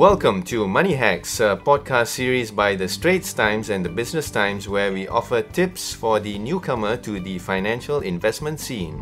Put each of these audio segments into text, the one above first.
Welcome to Money Hacks, a podcast series by the Straits Times and the Business Times, where we offer tips for the newcomer to the financial investment scene.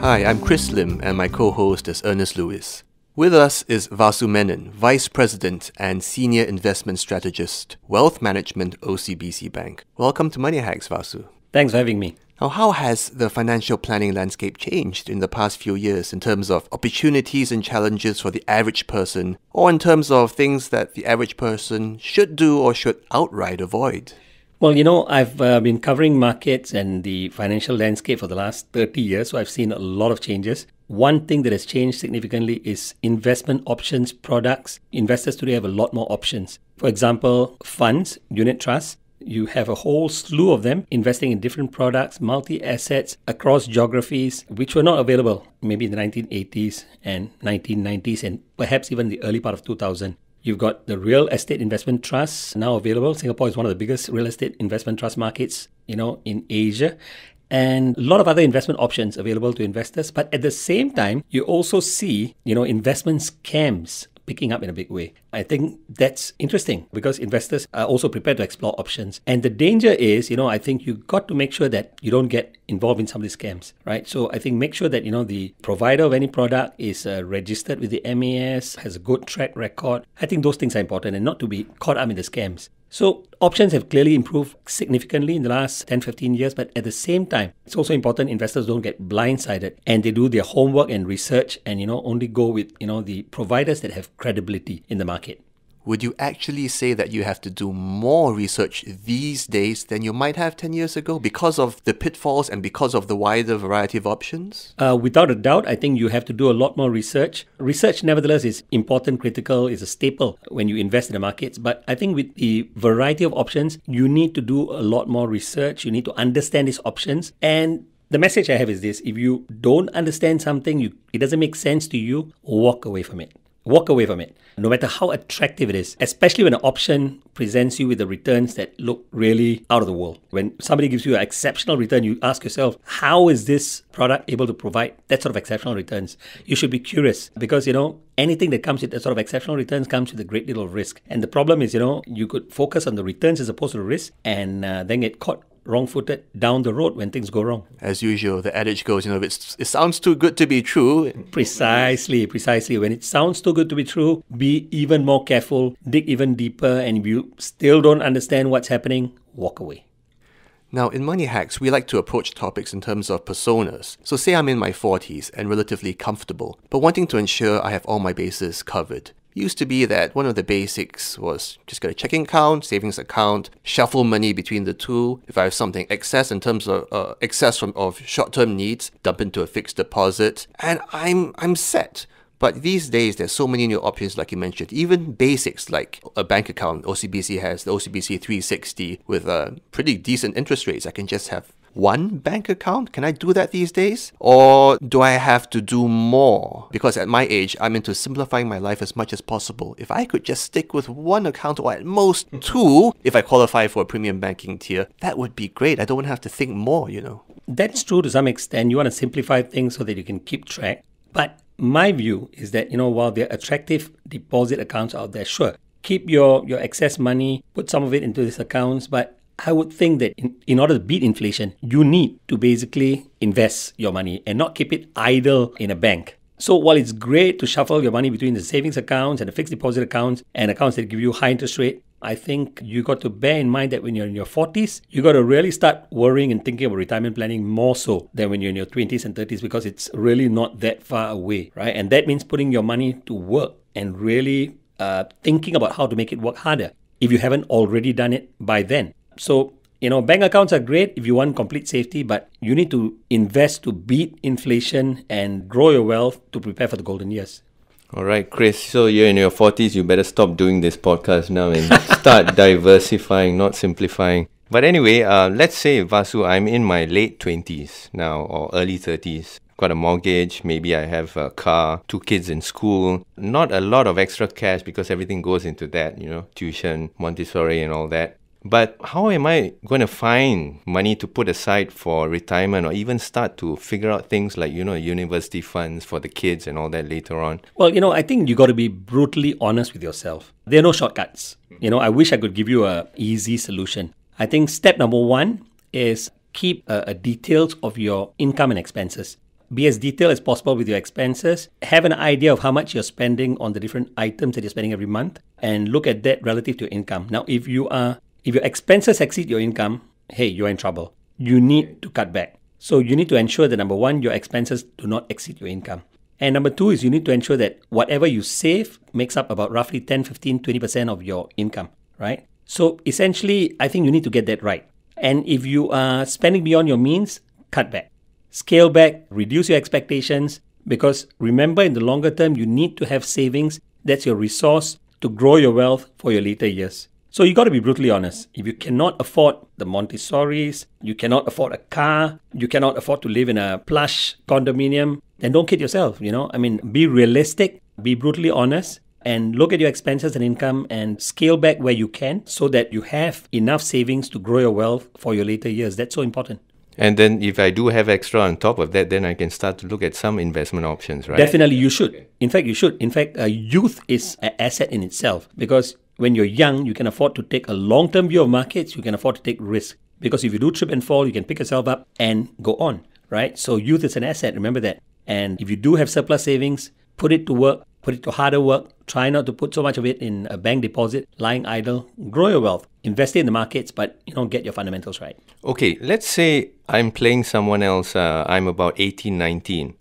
Hi, I'm Chris Lim and my co-host is Ernest Lewis. With us is Vasu Menon, Vice President and Senior Investment Strategist, Wealth Management, OCBC Bank. Welcome to Money Hacks, Vasu. Thanks for having me. Now, how has the financial planning landscape changed in the past few years in terms of opportunities and challenges for the average person, or in terms of things that the average person should do or should outright avoid? Well, I've been covering markets and the financial landscape for the last 30 years, so I've seen a lot of changes. One thing that has changed significantly is investment options products. Investors today have a lot more options. For example, funds, unit trusts. You have a whole slew of them investing in different products, multi-assets across geographies, which were not available maybe in the 1980s and 1990s and perhaps even the early part of 2000. You've got the real estate investment trusts now available. Singapore is one of the biggest real estate investment trust markets, in Asia. And a lot of other investment options available to investors. But at the same time, you also see, investment scams picking up in a big way. I think that's interesting because investors are also prepared to explore options. And the danger is, I think you got to make sure that you don't get involved in some of these scams, right? So I think make sure that, the provider of any product is registered with the MAS, has a good track record. I think those things are important and not to be caught up in the scams. So options have clearly improved significantly in the last 10, 15 years, but at the same time, it's also important investors don't get blindsided and they do their homework and research and, only go with, the providers that have credibility in the market. Would you actually say that you have to do more research these days than you might have 10 years ago because of the pitfalls and because of the wider variety of options? Without a doubt, I think you have to do a lot more research. Research, nevertheless, is important, critical, is a staple when you invest in the markets. But I think with the variety of options, you need to do a lot more research. You need to understand these options. And the message I have is this: if you don't understand something, it doesn't make sense to you, walk away from it. Walk away from it, no matter how attractive it is, especially when an option presents you with the returns that look really out of the world. When somebody gives you an exceptional return, you ask yourself, how is this product able to provide that sort of exceptional returns? You should be curious because, anything that comes with that sort of exceptional returns comes with a great deal of risk. And the problem is, you could focus on the returns as opposed to the risk and then get caught wrong-footed down the road when things go wrong. As usual, the adage goes, if it sounds too good to be true. Precisely. When it sounds too good to be true, be even more careful, dig even deeper, and if you still don't understand what's happening, walk away. Now, in Money Hacks, we like to approach topics in terms of personas. So say I'm in my 40s and relatively comfortable, but wanting to ensure I have all my bases covered. Used to be that one of the basics was just get a checking account, savings account, shuffle money between the two. If I have something excess in terms of of short-term needs, dump into a fixed deposit, and I'm set. But these days, there's so many new options, like you mentioned. Even basics like a bank account. OCBC has the OCBC 360 with pretty decent interest rates. I can just have one bank account? Can I do that these days? Or do I have to do more? Because at my age, I'm into simplifying my life as much as possible. If I could just stick with one account or at most two, if I qualify for a premium banking tier, that would be great. I don't have to think more, That's true to some extent. You want to simplify things so that you can keep track. But my view is that, while there are attractive deposit accounts out there, sure, keep your excess money, put some of it into these accounts, but I would think that in order to beat inflation, you need to basically invest your money and not keep it idle in a bank. So while it's great to shuffle your money between the savings accounts and the fixed deposit accounts and accounts that give you high interest rate, I think you got to bear in mind that when you're in your 40s, you got to really start worrying and thinking about retirement planning more so than when you're in your 20s and 30s because it's really not that far away, right? And that means putting your money to work and really thinking about how to make it work harder if you haven't already done it by then. So, bank accounts are great if you want complete safety, but you need to invest to beat inflation and grow your wealth to prepare for the golden years. All right, Chris, so you're in your 40s, you better stop doing this podcast now and start diversifying, not simplifying. But anyway, let's say, Vasu, I'm in my late 20s now or early 30s. Got a mortgage, maybe I have a car, 2 kids in school. Not a lot of extra cash because everything goes into that, tuition, Montessori and all that. But how am I going to find money to put aside for retirement, or even start to figure out things like, university funds for the kids and all that later on? Well, I think you got to be brutally honest with yourself. There are no shortcuts. I wish I could give you a easy solution. I think step number one is keep a details of your income and expenses. Be as detailed as possible with your expenses. Have an idea of how much you're spending on the different items that you're spending every month, and look at that relative to your income. Now, if your expenses exceed your income, hey, you're in trouble. You need to cut back. So you need to ensure that, number one, your expenses do not exceed your income. And number two is you need to ensure that whatever you save makes up about roughly 10, 15, 20% of your income, right? So essentially, I think you need to get that right. And if you are spending beyond your means, cut back. Scale back, reduce your expectations, because remember, in the longer term, you need to have savings. That's your resource to grow your wealth for your later years. So you got to be brutally honest. If you cannot afford the Montessoris, you cannot afford a car, you cannot afford to live in a plush condominium, then don't kid yourself, be realistic, be brutally honest, and look at your expenses and income and scale back where you can so that you have enough savings to grow your wealth for your later years. That's so important. And then if I do have extra on top of that, then I can start to look at some investment options, right? Definitely, you should. In fact, you should. In fact, youth is an asset in itself, because when you're young, you can afford to take a long-term view of markets. You can afford to take risk, because if you do trip and fall, you can pick yourself up and go on, right? So youth is an asset. Remember that. And if you do have surplus savings, put it to work, put it to harder work. Try not to put so much of it in a bank deposit, lying idle. Grow your wealth. Invest it in the markets, but get your fundamentals right. Okay, let's say I'm playing someone else. I'm about 18, 19.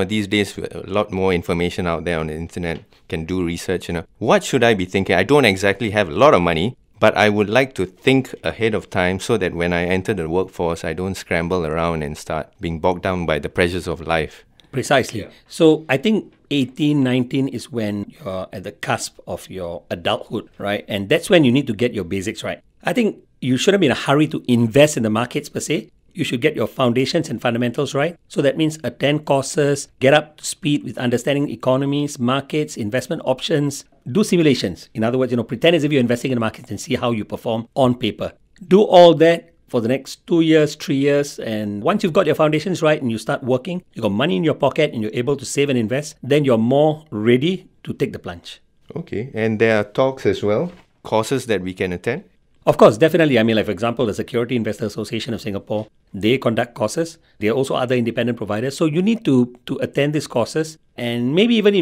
These days, a lot more information out there on the internet, can do research. What should I be thinking? I don't exactly have a lot of money, but I would like to think ahead of time so that when I enter the workforce, I don't scramble around and start being bogged down by the pressures of life. Precisely. Yeah. So I think 18, 19 is when you're at the cusp of your adulthood, right? And that's when you need to get your basics right. I think you shouldn't be in a hurry to invest in the markets per se. You should get your foundations and fundamentals right. So that means attend courses, get up to speed with understanding economies, markets, investment options, do simulations. In other words, pretend as if you're investing in the markets and see how you perform on paper. Do all that for the next 2 years, 3 years. And once you've got your foundations right and you start working, you've got money in your pocket and you're able to save and invest, then you're more ready to take the plunge. Okay. And there are talks as well, courses that we can attend? Of course, definitely. For example, the Security Investor Association of Singapore, they conduct courses. There are also other independent providers. So you need to attend these courses, and maybe even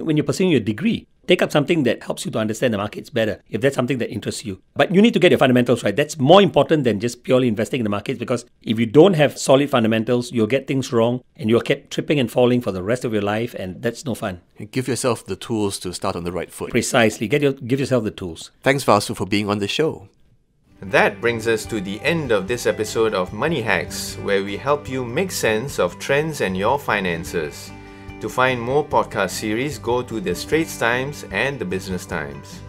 when you're pursuing your degree, take up something that helps you to understand the markets better, if that's something that interests you. But you need to get your fundamentals right. That's more important than just purely investing in the markets, because if you don't have solid fundamentals, you'll get things wrong and you'll keep tripping and falling for the rest of your life, and that's no fun. Give yourself the tools to start on the right foot. Precisely. Give yourself the tools. Thanks, Vasu, for being on the show. That brings us to the end of this episode of Money Hacks, where we help you make sense of trends and your finances. To find more podcast series, go to the Straits Times and the Business Times.